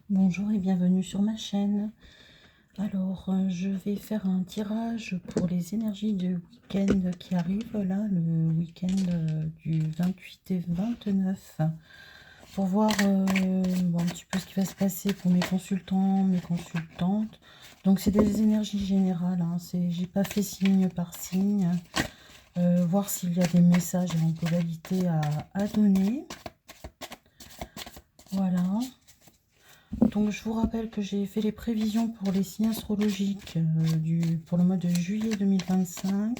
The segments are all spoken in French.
Bonjour et bienvenue sur ma chaîne. Alors, je vais faire un tirage pour les énergies de week-end qui arrive là, le week-end du 28 et 29, pour voir bon, un petit peu ce qui va se passer pour mes consultants, mes consultantes. Donc, c'est des énergies générales, hein, j'ai pas fait signe par signe. Voir s'il y a des messages en globalité à donner. Voilà. Donc je vous rappelle que j'ai fait les prévisions pour les signes astrologiques pour le mois de juillet 2025.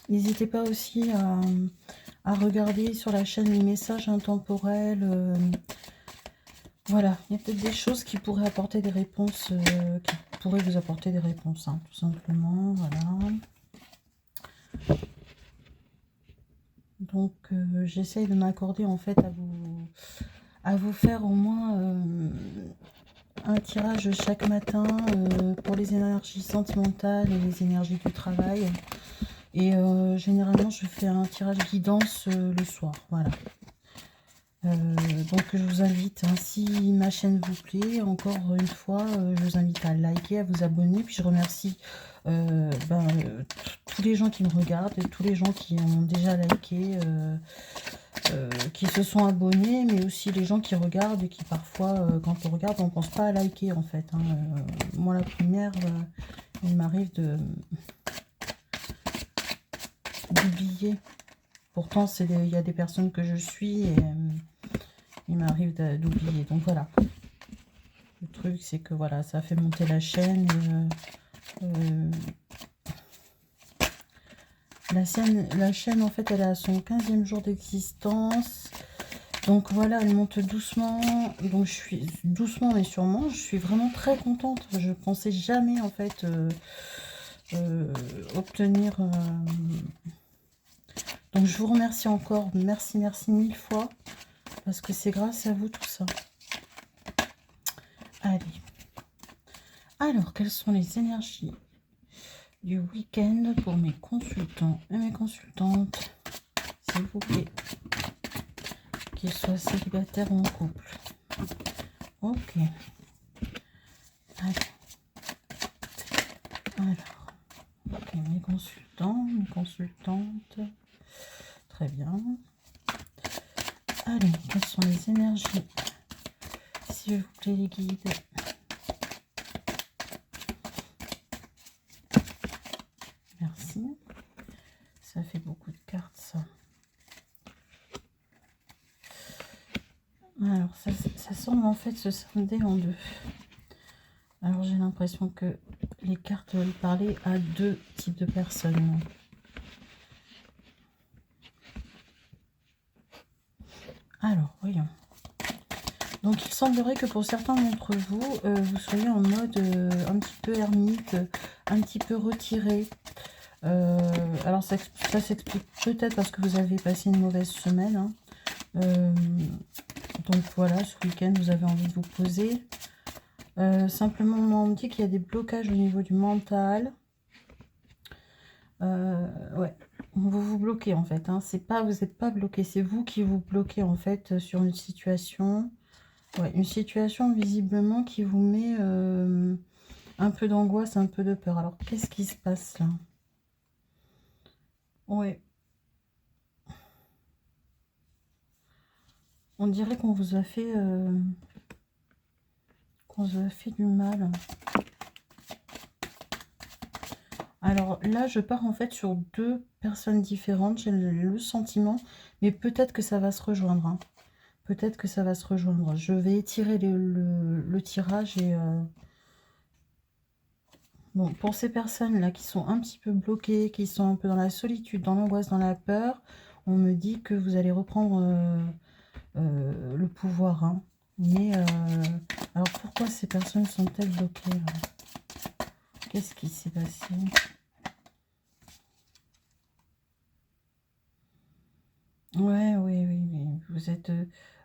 N'hésitez pas aussi à regarder sur la chaîne les messages intemporels. Voilà, il y a peut-être des choses qui pourraient apporter des réponses, qui pourraient vous apporter des réponses, hein, tout simplement. Voilà. Donc j'essaye de m'accorder en fait à vous faire au moins un tirage chaque matin pour les énergies sentimentales et les énergies du travail. Et généralement, je fais un tirage guidance le soir. Voilà. Donc, je vous invite, hein, si ma chaîne vous plaît, encore une fois, je vous invite à liker, à vous abonner. Puis, je remercie tous les gens qui me regardent, et tous les gens qui ont déjà liké, qui se sont abonnés, mais aussi les gens qui regardent et qui parfois, quand on regarde, on ne pense pas à liker en fait. Hein. Moi, la première, il m'arrive d'oublier. Pourtant, il y a des personnes que je suis et il m'arrive d'oublier. Donc voilà. Le truc, c'est que voilà, ça fait monter la chaîne. La chaîne, en fait, elle a son 15e jour d'existence. Donc voilà, elle monte doucement. Donc je suis doucement mais sûrement. Je suis vraiment très contente. Je pensais jamais en fait obtenir. Donc je vous remercie encore. Merci, merci mille fois. Parce que c'est grâce à vous tout ça. Allez. Alors, quelles sont les énergies du week-end pour mes consultants et mes consultantes, s'il vous plaît, qu'ils soient célibataires ou en couple. Ok. Alors, ok, mes consultants, mes consultantes. Très bien. Allez, quelles sont les énergies, s'il vous plaît, les guides? Merci. Ça fait beaucoup de cartes, ça. Alors, ça semble en fait se scinder en deux. Alors, j'ai l'impression que les cartes veulent parler à deux types de personnes. Alors, voyons. Donc, il semblerait que pour certains d'entre vous, vous soyez en mode un petit peu ermite, un petit peu retiré. Alors, ça s'explique peut-être parce que vous avez passé une mauvaise semaine. Hein. Donc, voilà, ce week-end, vous avez envie de vous poser. Simplement, on me dit qu'il y a des blocages au niveau du mental. Ouais, vous vous bloquez en fait. Hein. Vous n'êtes pas bloqué, c'est vous qui vous bloquez en fait sur une situation. Ouais, une situation visiblement qui vous met un peu d'angoisse, un peu de peur. Alors, qu'est-ce qui se passe là? Ouais. On dirait qu'on vous a fait du mal. Alors là, je pars en fait sur deux personnes différentes. J'ai le sentiment, mais peut-être que ça va se rejoindre. Hein. Peut-être que ça va se rejoindre. Je vais étirer le tirage et... Bon, pour ces personnes-là qui sont un petit peu bloquées, qui sont un peu dans la solitude, dans l'angoisse, dans la peur, on me dit que vous allez reprendre le pouvoir. Hein. Mais, alors pourquoi ces personnes sont-elles bloquées? Qu'est-ce qui s'est passé? Ouais, oui, oui, oui. Vous êtes...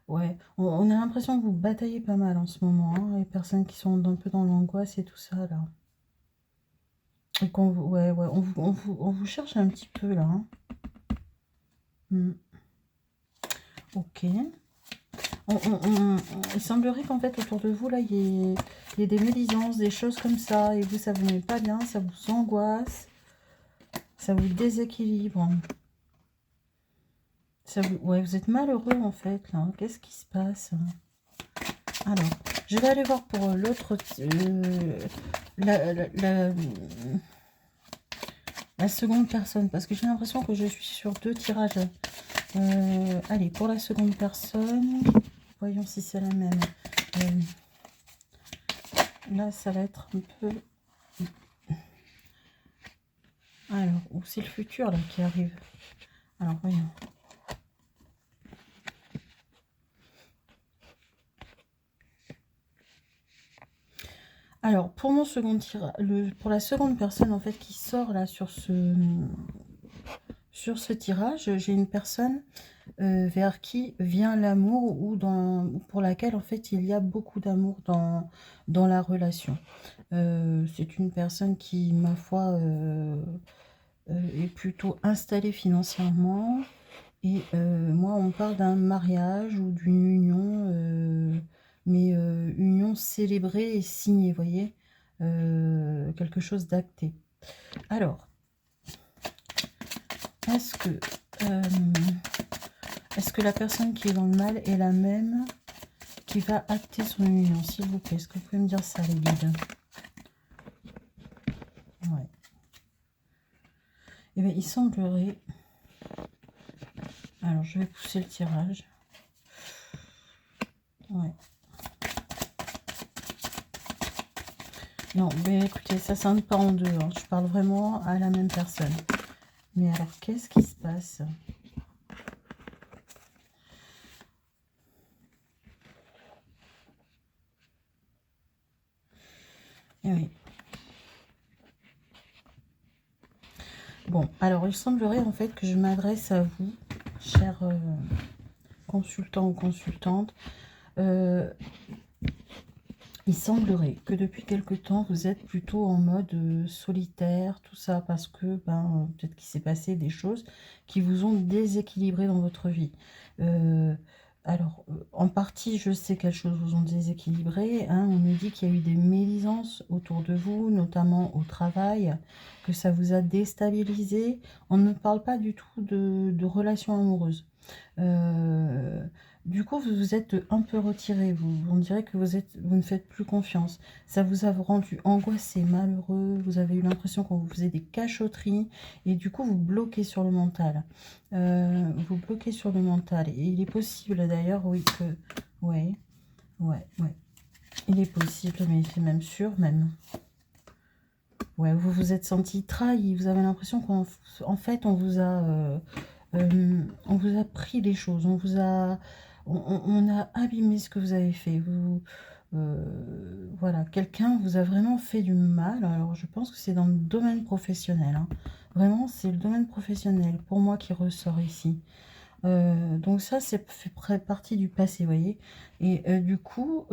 ouais, on a l'impression que vous bataillez pas mal en ce moment. Hein, les personnes qui sont un peu dans l'angoisse et tout ça, là. Et ouais, ouais, on vous cherche un petit peu, là. Hein. Ok. Il semblerait qu'en fait, autour de vous, là, il y ait des médisances, des choses comme ça, et vous, ça vous met pas bien, ça vous angoisse, ça vous déséquilibre. Ouais, vous êtes malheureux, en fait, là. Qu'est-ce qui se passe? Alors, je vais aller voir pour l'autre... la seconde personne, parce que j'ai l'impression que je suis sur 2 tirages. Allez, pour la seconde personne, voyons si c'est la même. Là, ça va être un peu... Alors, ou c'est le futur, là, qui arrive. Alors, voyons. Alors, pour mon second tirage, pour la seconde personne, en fait, qui sort, là, sur ce tirage, j'ai une personne vers qui vient l'amour ou pour laquelle, en fait, il y a beaucoup d'amour dans la relation. C'est une personne qui, ma foi, est plutôt installée financièrement. Et moi, on parle d'un mariage ou d'une union, mais union célébrée et signée, vous voyez, quelque chose d'acté. Alors, est-ce que la personne qui est dans le mal est la même qui va acter son union, s'il vous plaît? Est-ce que vous pouvez me dire ça, les guides? Ouais. Eh bien, il semblerait... Alors, je vais pousser le tirage. Ouais. Non, mais écoutez, ça scinde pas en deux. Hein. Je parle vraiment à la même personne. Mais alors, qu'est-ce qui se passe? Eh oui. Bon, alors, il semblerait en fait que je m'adresse à vous, chers consultants ou consultantes. Il semblerait que depuis quelque temps, vous êtes plutôt en mode solitaire, tout ça, parce que peut-être qu'il s'est passé des choses qui vous ont déséquilibré dans votre vie. Alors, en partie, je sais quelles choses vous ont déséquilibré. Hein. On nous dit qu'il y a eu des médisances autour de vous, notamment au travail, que ça vous a déstabilisé. On ne parle pas du tout de relations amoureuses. Du coup, vous vous êtes un peu retiré. On dirait que vous ne faites plus confiance. Ça vous a rendu angoissé, malheureux. Vous avez eu l'impression qu'on vous faisait des cachotteries. Et du coup, vous bloquez sur le mental. Vous bloquez sur le mental. Et il est possible d'ailleurs, oui, que... Ouais. Il est possible, mais c'est même sûr, même. Ouais, vous vous êtes senti trahi. Vous avez l'impression qu'en fait, on vous a pris les choses. On a abîmé ce que vous avez fait. Voilà, quelqu'un vous a vraiment fait du mal. Alors, je pense que c'est dans le domaine professionnel. Hein. Vraiment, c'est le domaine professionnel, pour moi, qui ressort ici. Donc ça, fait partie du passé, vous voyez. Et du coup,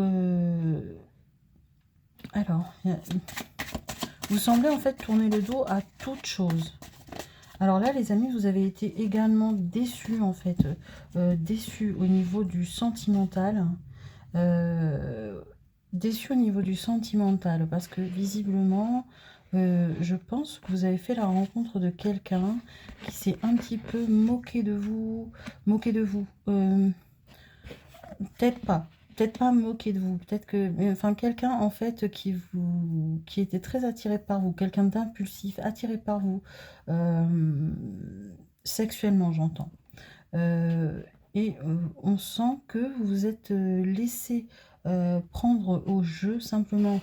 alors, vous semblez en fait tourner le dos à toute chose. Alors là, les amis, vous avez été également déçus, en fait. Déçus au niveau du sentimental. Déçus au niveau du sentimental. Parce que visiblement, je pense que vous avez fait la rencontre de quelqu'un qui s'est un petit peu moqué de vous. Moqué de vous. Peut-être pas. Peut-être pas moqué de vous. Peut-être que... Enfin, quelqu'un, en fait, qui était très attiré par vous. Quelqu'un d'impulsif, attiré par vous. Sexuellement, j'entends. On sent que vous vous êtes laissé prendre au jeu. Simplement,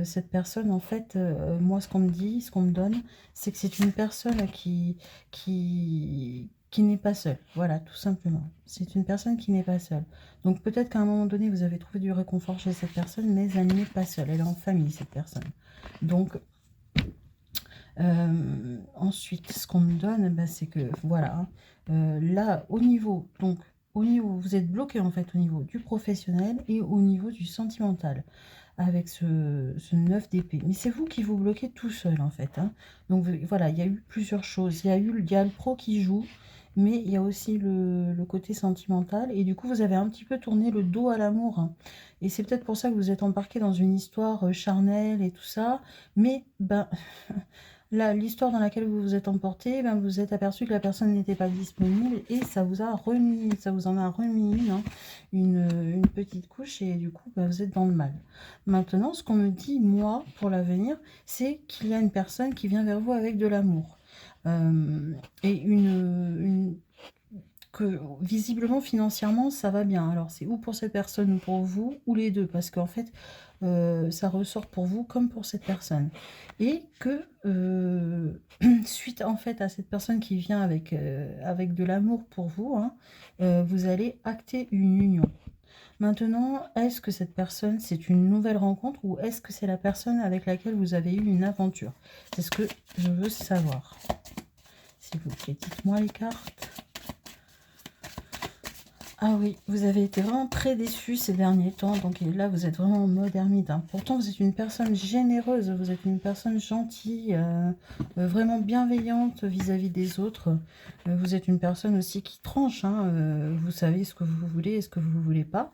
cette personne, en fait, moi, ce qu'on me dit, ce qu'on me donne, c'est que c'est une personne qui n'est pas seule. Voilà, tout simplement. C'est une personne qui n'est pas seule. Donc, peut-être qu'à un moment donné, vous avez trouvé du réconfort chez cette personne, mais elle n'est pas seule. Elle est en famille, cette personne. Donc, ensuite, ce qu'on me donne, c'est que, voilà, là, au niveau, vous êtes bloqué, en fait, au niveau du professionnel et au niveau du sentimental, avec ce 9 d'épée. Mais c'est vous qui vous bloquez tout seul, en fait. Hein. Donc, voilà, il y a eu plusieurs choses. Il y a le pro qui joue, mais il y a aussi le côté sentimental. Et du coup, vous avez un petit peu tourné le dos à l'amour, hein. Et c'est peut-être pour ça que vous êtes embarqué dans une histoire charnelle et tout ça. Mais ben, là, l'histoire dans laquelle vous vous êtes emporté, ben, vous vous êtes aperçu que la personne n'était pas disponible et ça vous a remis, ça vous en a remis une, hein, une petite couche et du coup, ben, vous êtes dans le mal. Maintenant, ce qu'on me dit, moi, pour l'avenir, c'est qu'il y a une personne qui vient vers vous avec de l'amour. Et que visiblement, financièrement, ça va bien. Alors, c'est ou pour cette personne ou pour vous, ou les deux, parce qu'en fait, ça ressort pour vous comme pour cette personne. Et que, suite en fait à cette personne qui vient avec de l'amour pour vous, hein, vous allez acter une union. Maintenant, est-ce que cette personne, c'est une nouvelle rencontre ou est-ce que c'est la personne avec laquelle vous avez eu une aventure? C'est ce que je veux savoir. S'il vous plaît, dites-moi les cartes. Ah oui, vous avez été vraiment très déçu ces derniers temps, donc là vous êtes vraiment en mode ermite, hein. Pourtant vous êtes une personne généreuse, vous êtes une personne gentille, vraiment bienveillante vis-à-vis des autres. Vous êtes une personne aussi qui tranche, hein, vous savez ce que vous voulez et ce que vous ne voulez pas.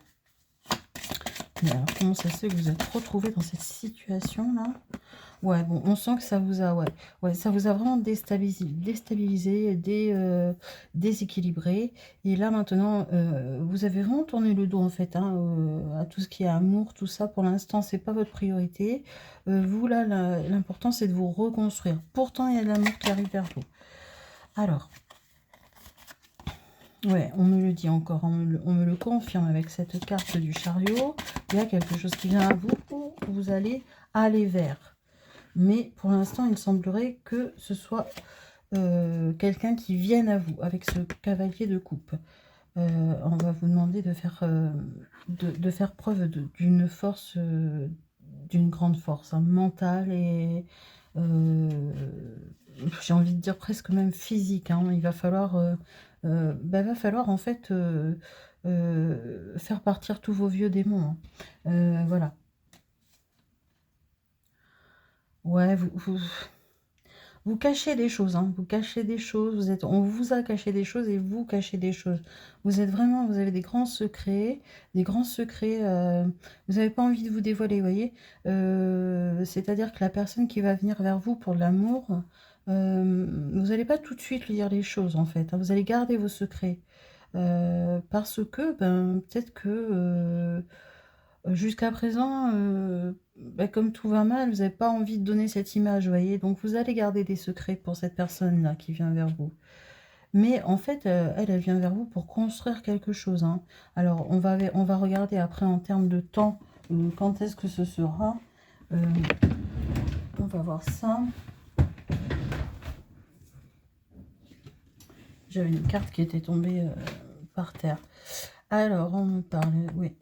Mais alors comment ça se fait que vous êtes retrouvé dans cette situation-là? Ouais, bon, on sent que ça vous a, ouais, ça vous a vraiment déstabilisé, déséquilibré. Et là, maintenant, vous avez vraiment tourné le dos, en fait, hein, à tout ce qui est amour, tout ça. Pour l'instant, c'est pas votre priorité. Vous, là, l'important, c'est de vous reconstruire. Pourtant, il y a de l'amour qui arrive vers vous. Alors, ouais, on me le dit encore, on me le confirme avec cette carte du chariot. Il y a quelque chose qui vient à vous où vous allez aller vers. Mais pour l'instant, il semblerait que ce soit quelqu'un qui vienne à vous avec ce cavalier de coupe. On va vous demander de faire preuve d'une force, d'une grande force, hein, mentale et j'ai envie de dire presque même physique, hein. Il va falloir, en fait faire partir tous vos vieux démons, hein. Voilà. Ouais, vous cachez des choses, hein, vous cachez des choses, on vous a caché des choses et vous cachez des choses. Vous avez des grands secrets, vous n'avez pas envie de vous dévoiler, vous voyez. C'est-à-dire que la personne qui va venir vers vous pour de l'amour, vous n'allez pas tout de suite lui dire les choses, en fait, hein, vous allez garder vos secrets. Parce que, peut-être que jusqu'à présent, comme tout va mal, vous n'avez pas envie de donner cette image, vous voyez. Donc vous allez garder des secrets pour cette personne-là qui vient vers vous. Mais en fait, elle vient vers vous pour construire quelque chose, hein. Alors on va regarder après en termes de temps, quand est-ce que ce sera. On va voir ça. J'avais une carte qui était tombée par terre. Alors, on me parle, oui.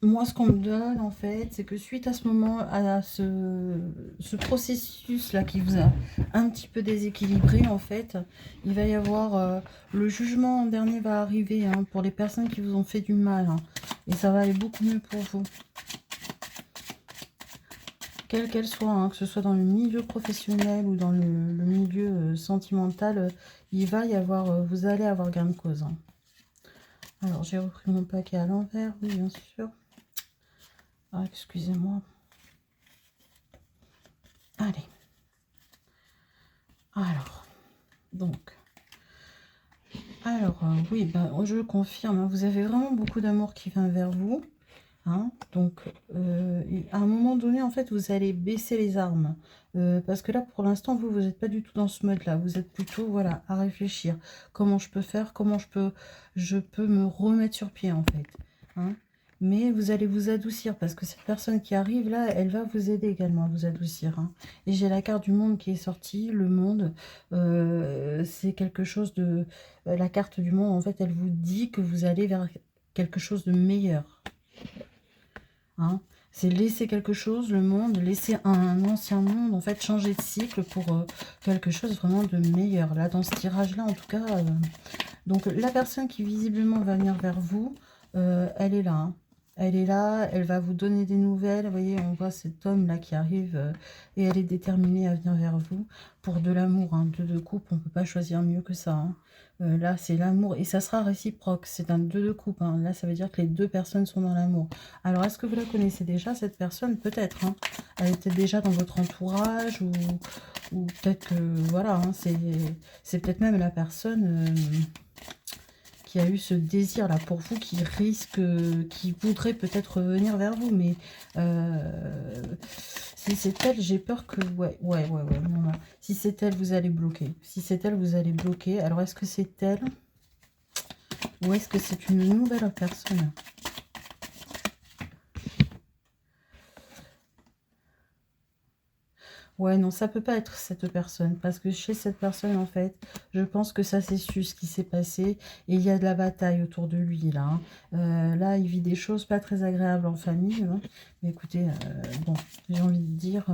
Moi, ce qu'on me donne, en fait, c'est que suite à ce moment, à ce processus-là qui vous a un petit peu déséquilibré, en fait, il va y avoir le jugement en dernier va arriver, hein, pour les personnes qui vous ont fait du mal, hein, et ça va aller beaucoup mieux pour vous. Quelle qu'elle soit, hein, que ce soit dans le milieu professionnel ou dans le milieu sentimental, il va y avoir, vous allez avoir gain de cause, hein. Alors, j'ai repris mon paquet à l'envers, oui, bien sûr. Ah, excusez-moi. Allez. Alors, donc. Alors, oui, je confirme, hein, vous avez vraiment beaucoup d'amour qui vient vers vous, hein. Donc, à un moment donné, en fait, vous allez baisser les armes. Parce que là, pour l'instant, vous n'êtes pas du tout dans ce mode-là. Vous êtes plutôt, voilà, à réfléchir. Comment je peux faire, comment je peux me remettre sur pied, en fait, hein. Mais vous allez vous adoucir parce que cette personne qui arrive là, elle va vous aider également à vous adoucir, hein. Et j'ai la carte du monde qui est sortie. Le monde, c'est quelque chose de... la carte du monde, en fait, elle vous dit que vous allez vers quelque chose de meilleur, hein. C'est laisser quelque chose, le monde, laisser un ancien monde, en fait, changer de cycle pour quelque chose vraiment de meilleur. Là, dans ce tirage-là, en tout cas, donc la personne qui visiblement va venir vers vous, elle est là, hein. Elle est là, elle va vous donner des nouvelles. Vous voyez, on voit cet homme-là qui arrive et elle est déterminée à venir vers vous pour de l'amour. Hein. Deux de coupe, on ne peut pas choisir mieux que ça. Hein. Là, c'est l'amour et ça sera réciproque. C'est un deux de coupe. Hein. Là, ça veut dire que les deux personnes sont dans l'amour. Alors, est-ce que vous la connaissez déjà, cette personne? Peut-être. Hein. Elle était déjà dans votre entourage ou peut-être que, voilà, hein, c'est peut-être même la personne... qui a eu ce désir là pour vous, qui risque, qui voudrait peut-être revenir vers vous, mais si c'est elle, j'ai peur que, ouais, non, non. Si c'est elle, vous allez bloquer. Si c'est elle, vous allez bloquer. Alors, est-ce que c'est elle ou est-ce que c'est une nouvelle personne? Ouais, non, ça peut pas être cette personne, parce que chez cette personne, en fait, je pense que ça c'est su ce qui s'est passé, et il y a de la bataille autour de lui, là. Hein. Là, il vit des choses pas très agréables en famille, hein. Mais écoutez, bon, j'ai envie de dire,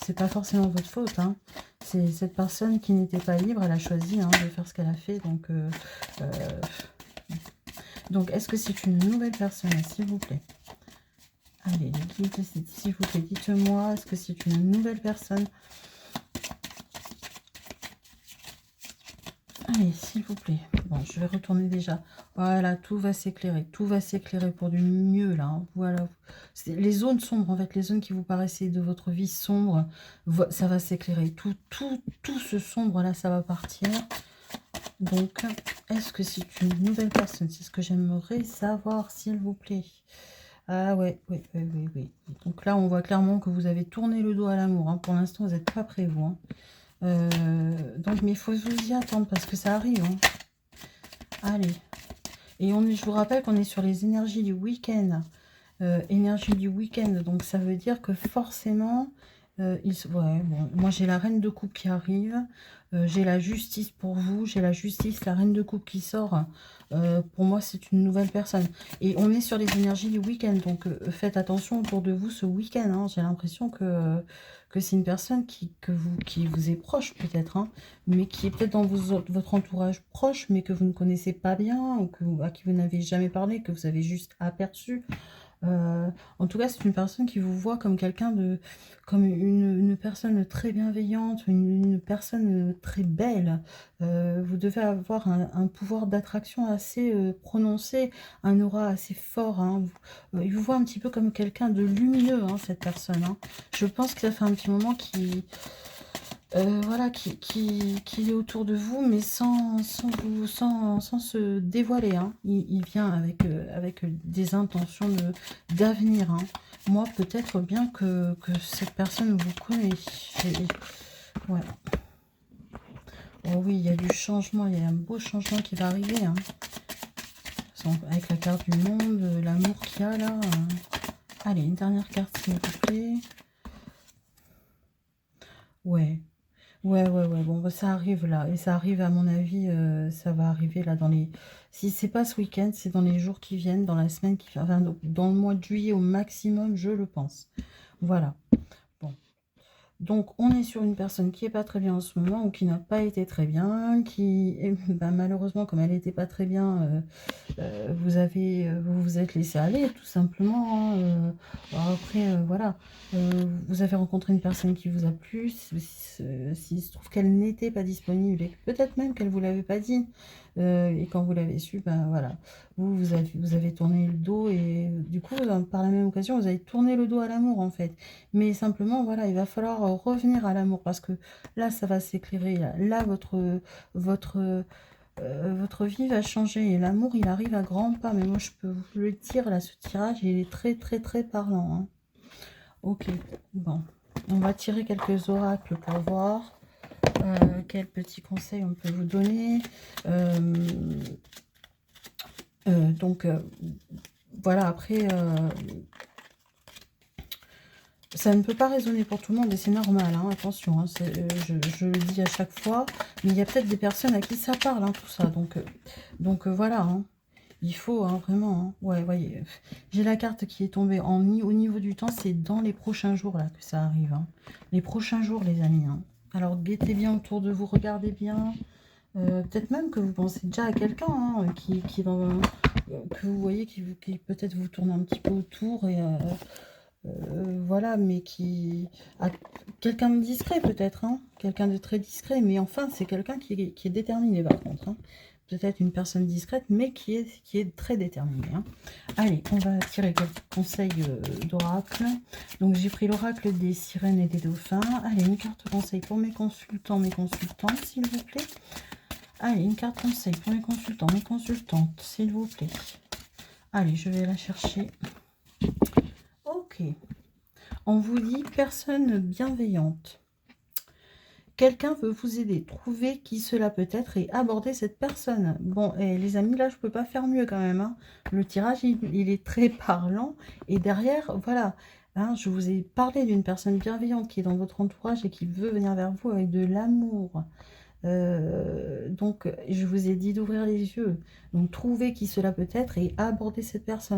c'est pas forcément votre faute, hein. C'est cette personne qui n'était pas libre, elle a choisi hein, de faire ce qu'elle a fait, donc est-ce que c'est une nouvelle personne, s'il vous plaît? Allez, les guides, s'il vous plaît, dites-moi, est-ce que c'est une nouvelle personne? Allez, s'il vous plaît. Bon, je vais retourner déjà. Voilà, tout va s'éclairer. Tout va s'éclairer pour du mieux, là. Hein. Voilà. Les zones sombres, en fait, les zones qui vous paraissaient de votre vie sombre, ça va s'éclairer. Tout ce sombre-là, ça va partir. Donc, est-ce que c'est une nouvelle personne? C'est ce que j'aimerais savoir, s'il vous plaît. Ah ouais, oui. Donc là, on voit clairement que vous avez tourné le dos à l'amour. Hein. Pour l'instant, vous n'êtes pas prêt, vous. Hein. Donc, mais il faut vous y attendre parce que ça arrive. Hein. Allez. Et je vous rappelle qu'on est sur les énergies du week-end. Énergie du week-end. Donc, ça veut dire que forcément... ouais, bon, moi, j'ai la reine de coupe qui arrive. J'ai la justice pour vous. J'ai la justice, la reine de coupe qui sort. Pour moi, c'est une nouvelle personne. Et on est sur les énergies du week-end. Donc, faites attention autour de vous ce week-end. Hein. J'ai l'impression que c'est une personne qui vous est proche, peut-être. Hein, mais qui est peut-être dans votre entourage proche, mais que vous ne connaissez pas bien. Ou à qui vous n'avez jamais parlé, que vous avez juste aperçu. En tout cas, c'est une personne qui vous voit comme quelqu'un de... comme une personne très bienveillante, une personne très belle. Vous devez avoir un pouvoir d'attraction assez prononcé, un aura assez fort. Hein. Il vous voit un petit peu comme quelqu'un de lumineux, hein, cette personne. Hein. Je pense que ça fait un petit moment voilà, qui est autour de vous, mais sans se dévoiler. Hein. Il vient avec des intentions d'avenir. Hein. Moi, peut-être bien que cette personne vous connaît. Ouais. Oh oui, il y a du changement, il y a un beau changement qui va arriver. Hein. Avec la carte du monde, l'amour qu'il y a là. Allez, une dernière carte, s'il vous plaît. Ouais. Ouais, bon, bah, ça arrive là, et ça arrive à mon avis, ça va arriver là dans les... Si c'est pas ce week-end, c'est dans les jours qui viennent, dans la semaine qui... Enfin, dans le mois de juillet au maximum, je le pense. Voilà. Bon. Donc, on est sur une personne qui est pas très bien en ce moment, ou qui n'a pas été très bien, qui, bah, malheureusement, comme elle n'était pas très bien, vous vous êtes laissé aller, tout simplement. Hein, après, voilà. Vous avez rencontré une personne qui vous a plu. S'il se trouve qu'elle n'était pas disponible, et peut-être même qu'elle ne vous l'avait pas dit. Et quand vous l'avez su, ben voilà. Vous avez tourné le dos, et du coup, par la même occasion, vous avez tourné le dos à l'amour, en fait. Mais simplement, voilà, il va falloir revenir à l'amour, parce que là, ça va s'éclairer. Là, votre vie va changer, et l'amour, il arrive à grands pas. Mais moi, je peux vous le dire, là, ce tirage, il est très, très, très parlant. Hein. Ok, bon. On va tirer quelques oracles pour voir quels petits conseils on peut vous donner. Donc, voilà, après... ça ne peut pas résonner pour tout le monde, et c'est normal, hein, attention, hein, je le dis à chaque fois, mais il y a peut-être des personnes à qui ça parle, hein, tout ça, donc voilà, hein, il faut, hein, vraiment, hein, ouais, voyez, j'ai la carte qui est tombée au niveau du temps, c'est dans les prochains jours, là, que ça arrive, hein, les prochains jours, les amis, hein. Alors, guettez bien autour de vous, regardez bien, Peut-être même que vous pensez déjà à quelqu'un hein, que vous voyez qui peut-être vous tourne un petit peu autour et voilà, mais quelqu'un de discret peut-être, hein, quelqu'un de très discret, mais enfin c'est quelqu'un qui est déterminé par contre. Hein. Peut-être une personne discrète, mais qui est très déterminée. Hein. Allez, on va tirer quelques conseils d'oracle. Donc j'ai pris l'oracle des sirènes et des dauphins. Allez, une carte conseil pour mes consultants, mes consultantes, s'il vous plaît. Allez, une carte conseil pour mes consultants, mes consultantes, s'il vous plaît. Allez, je vais la chercher. Ok. On vous dit personne bienveillante. Quelqu'un veut vous aider. Trouvez qui cela peut être et abordez cette personne. Bon, et les amis, là, je peux pas faire mieux quand même. Hein. Le tirage, il est très parlant. Et derrière, voilà, hein, je vous ai parlé d'une personne bienveillante qui est dans votre entourage et qui veut venir vers vous avec de l'amour. Donc, je vous ai dit d'ouvrir les yeux. Donc, trouvez qui cela peut être et abordez cette personne.